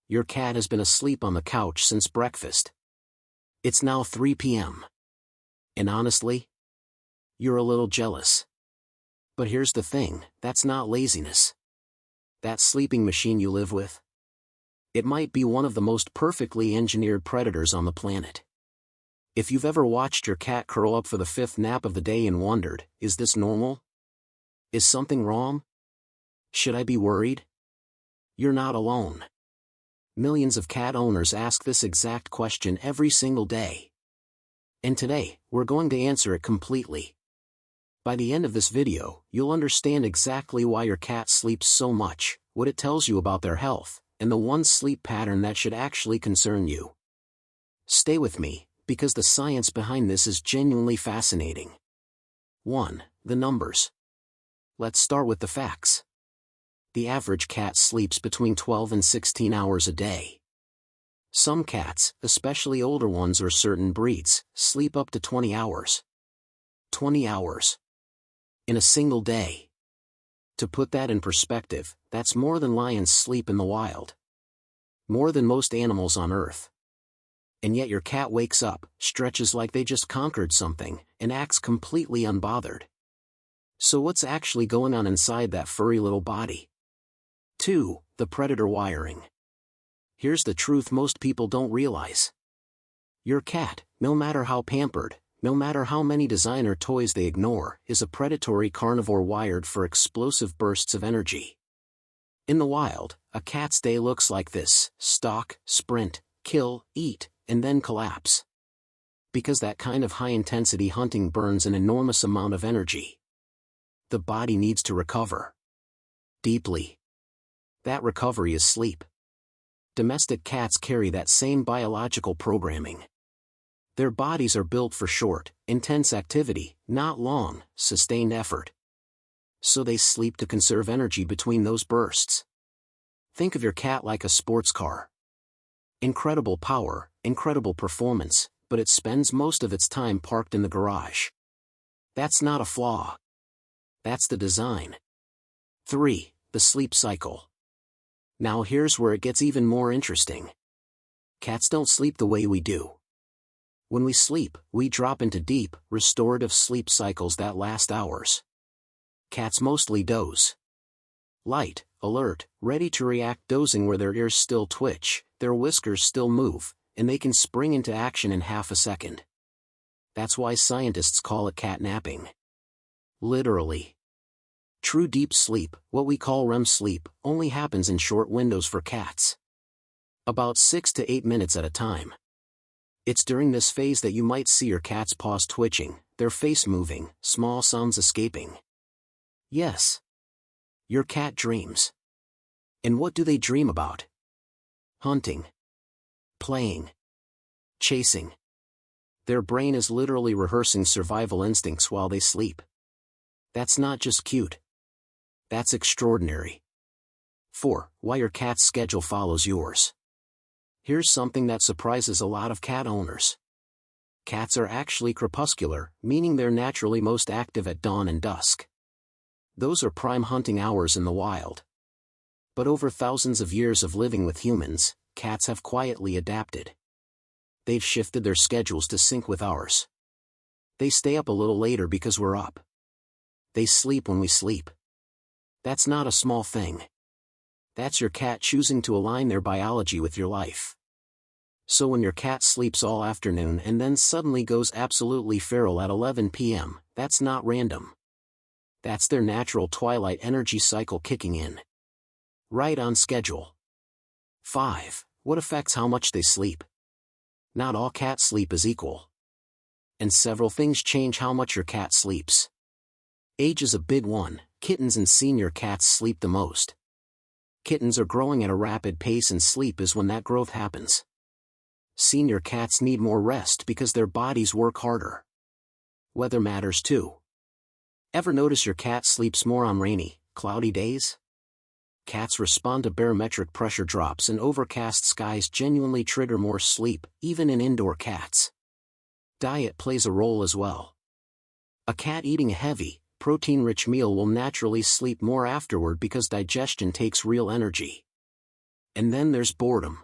Your cat has been asleep on the couch since breakfast. It's now 3 p.m. And honestly, you're a little jealous. But here's the thing, that's not laziness. That sleeping machine you live with, it might be one of the most perfectly engineered predators on the planet. If you've ever watched your cat curl up for the 5th nap of the day and wondered, is this normal? Is something wrong? Should I be worried? You're not alone. Millions of cat owners ask this exact question every single day. And today, we're going to answer it completely. By the end of this video, you'll understand exactly why your cat sleeps so much, what it tells you about their health, and the one sleep pattern that should actually concern you. Stay with me, because the science behind this is genuinely fascinating. 1. The numbers. Let's start with the facts. The average cat sleeps between 12 and 16 hours a day. Some cats, especially older ones or certain breeds, sleep up to 20 hours. 20 hours. In a single day. To put that in perspective, that's more than lions sleep in the wild. More than most animals on Earth. And yet your cat wakes up, stretches like they just conquered something, and acts completely unbothered. So what's actually going on inside that furry little body? 2. The predator wiring. Here's the truth most people don't realize. Your cat, no matter how pampered, no matter how many designer toys they ignore, is a predatory carnivore wired for explosive bursts of energy. In the wild, a cat's day looks like this: stalk, sprint, kill, eat, and then collapse. Because that kind of high-intensity hunting burns an enormous amount of energy. The body needs to recover. Deeply. That recovery is sleep. Domestic cats carry that same biological programming. Their bodies are built for short, intense activity, not long, sustained effort. So they sleep to conserve energy between those bursts. Think of your cat like a sports car. Incredible power, incredible performance, but it spends most of its time parked in the garage. That's not a flaw. That's the design. 3. The sleep cycle. Now here's where it gets even more interesting. Cats don't sleep the way we do. When we sleep, we drop into deep, restorative sleep cycles that last hours. Cats mostly doze. Light, alert, ready to react, dozing where their ears still twitch, their whiskers still move, and they can spring into action in half a second. That's why scientists call it cat napping. Literally. True deep sleep, what we call REM sleep, only happens in short windows for cats. About 6 to 8 minutes at a time. It's during this phase that you might see your cat's paws twitching, their face moving, small sounds escaping. Yes. Your cat dreams. And what do they dream about? Hunting. Playing. Chasing. Their brain is literally rehearsing survival instincts while they sleep. That's not just cute. That's extraordinary. 4. Why your cat's schedule follows yours. Here's something that surprises a lot of cat owners. Cats are actually crepuscular, meaning they're naturally most active at dawn and dusk. Those are prime hunting hours in the wild. But over thousands of years of living with humans, cats have quietly adapted. They've shifted their schedules to sync with ours. They stay up a little later because we're up. They sleep when we sleep. That's not a small thing. That's your cat choosing to align their biology with your life. So when your cat sleeps all afternoon and then suddenly goes absolutely feral at 11 p.m., that's not random. That's their natural twilight energy cycle kicking in. Right on schedule. 5. What affects how much they sleep? Not all cat sleep is equal. And several things change how much your cat sleeps. Age is a big one. Kittens and senior cats sleep the most. Kittens are growing at a rapid pace and sleep is when that growth happens. Senior cats need more rest because their bodies work harder. Weather matters too. Ever notice your cat sleeps more on rainy, cloudy days? Cats respond to barometric pressure drops, and overcast skies genuinely trigger more sleep, even in indoor cats. Diet plays a role as well. A cat eating a heavy, protein-rich meal will naturally sleep more afterward because digestion takes real energy. And then there's boredom.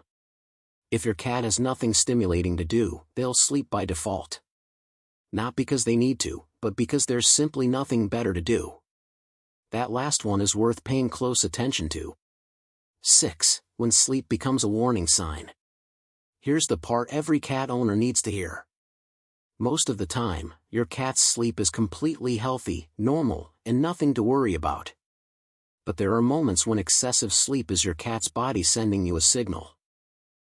If your cat has nothing stimulating to do, they'll sleep by default. Not because they need to, but because there's simply nothing better to do. That last one is worth paying close attention to. 6. When sleep becomes a warning sign. Here's the part every cat owner needs to hear. Most of the time, your cat's sleep is completely healthy, normal, and nothing to worry about. But there are moments when excessive sleep is your cat's body sending you a signal.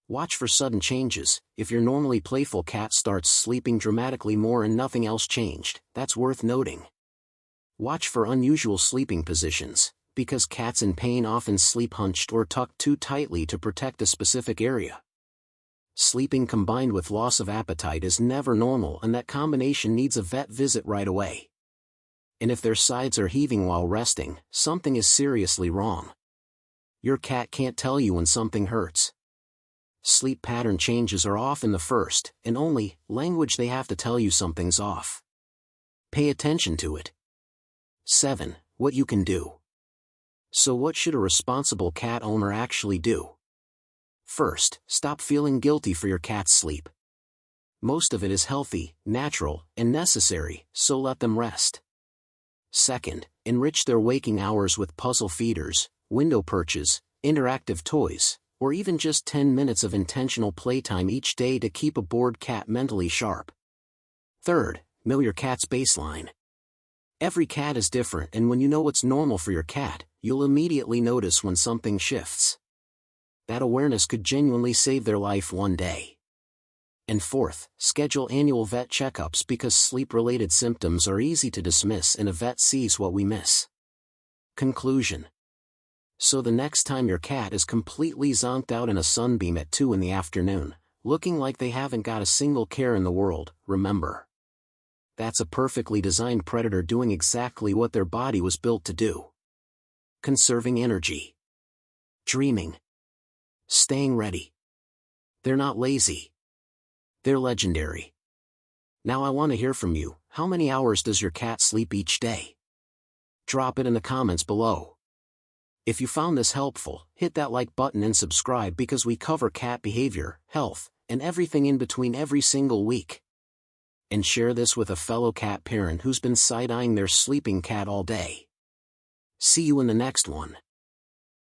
Watch for sudden changes. If your normally playful cat starts sleeping dramatically more and nothing else changed, that's worth noting. Watch for unusual sleeping positions, because cats in pain often sleep hunched or tucked too tightly to protect a specific area. Sleeping combined with loss of appetite is never normal, and that combination needs a vet visit right away. And if their sides are heaving while resting, something is seriously wrong. Your cat can't tell you when something hurts. Sleep pattern changes are often the first, and only, language they have to tell you something's off. Pay attention to it. 7. What you can do. So what should a responsible cat owner actually do? First, stop feeling guilty for your cat's sleep. Most of it is healthy, natural, and necessary, so let them rest. Second, enrich their waking hours with puzzle feeders, window perches, interactive toys, or even just 10 minutes of intentional playtime each day to keep a bored cat mentally sharp. Third, know your cat's baseline. Every cat is different, and when you know what's normal for your cat, you'll immediately notice when something shifts. That awareness could genuinely save their life one day. And fourth, schedule annual vet checkups, because sleep-related symptoms are easy to dismiss and a vet sees what we miss. Conclusion. So the next time your cat is completely zonked out in a sunbeam at 2 in the afternoon, looking like they haven't got a single care in the world, remember. That's a perfectly designed predator doing exactly what their body was built to do. Conserving energy. Dreaming. Staying ready. They're not lazy. They're legendary. Now I want to hear from you. How many hours does your cat sleep each day? Drop it in the comments below. If you found this helpful, hit that like button and subscribe, because we cover cat behavior, health, and everything in between every single week. And share this with a fellow cat parent who's been side-eyeing their sleeping cat all day. See you in the next one.